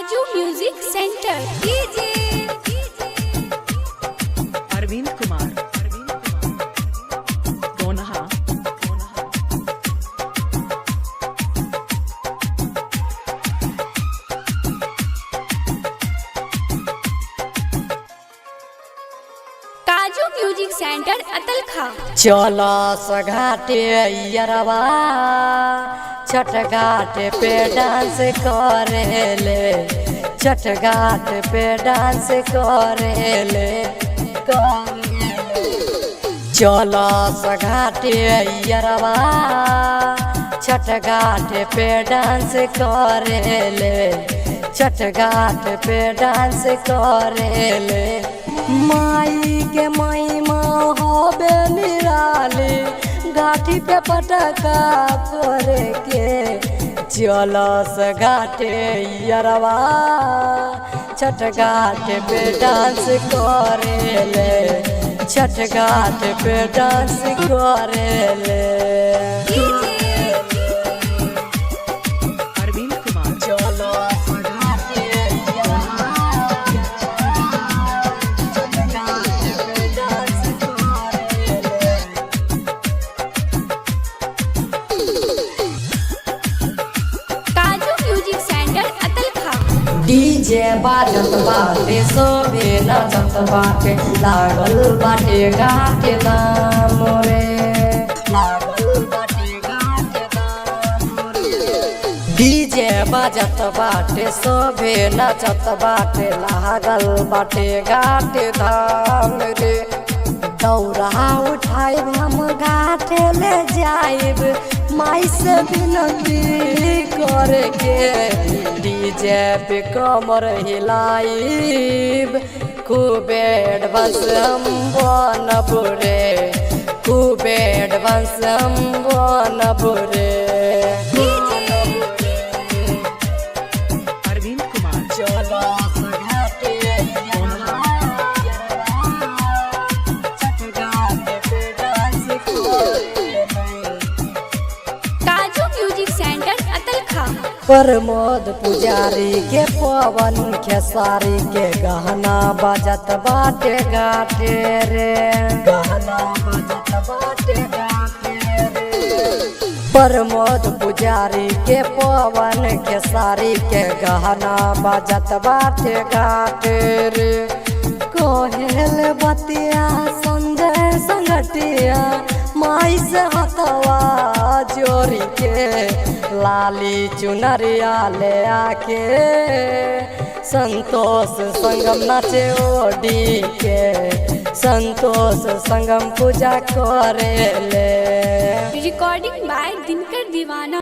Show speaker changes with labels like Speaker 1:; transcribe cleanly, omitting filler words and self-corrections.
Speaker 1: काजू music centre DJ
Speaker 2: Arvind Kumar Gonha.
Speaker 1: Kaju music centre अतल खा।
Speaker 3: चलो सघाटे यरवा छठ घाट पे डांस करेले, छठ घाट पे डांस करेले। चलो सघाटे यरवा छठ घाट पे डांस करेले, छठ घाट पे डांस करेले। माई के महिमा होबे निराली, घाटी पे पटका फोरे के। चलो से घाटे यरवा छठ घाट पे डांस करेले, छठ घाट पे डांस करेले।
Speaker 2: अरविंद कुमार
Speaker 3: चलो डीजे बाजत बाटे सोबे नाचत बाटे, लागल बाटे घाटे दाम रे, लागल बाटे घाटे दाम रे। डीजे बाजत बाटे सोबे नाचत बाटे, लागल बाटे घाटे धाम रे। दौरा उठाइब हम घाटे ले जाइब, माई से विनती करके। डीजे पे कमर हिलाइब, खूबे एडवांस हम बनब रे, खूबे एडवांस हम बनब रे।
Speaker 2: अरविंद कुमार
Speaker 3: चलो प्रमोद पुजारी के पवन खेसारी के गहना बजत बाटे घाटे रे, गहना बजत बाटे घाटे रे। प्रमोद पुजारी के पवन खेसारी के गहना बजत बाटे घाटे रे। कोहेल बतिया संजय संगटिया, माई से हथवा जोड़ी के। लाली चुनरिया ले आके संतोष संगम नाचे ओढ़ी के, संतोष संगम पूजा करेले।
Speaker 1: रिकॉर्डिंग बाय दिनकर दीवाना।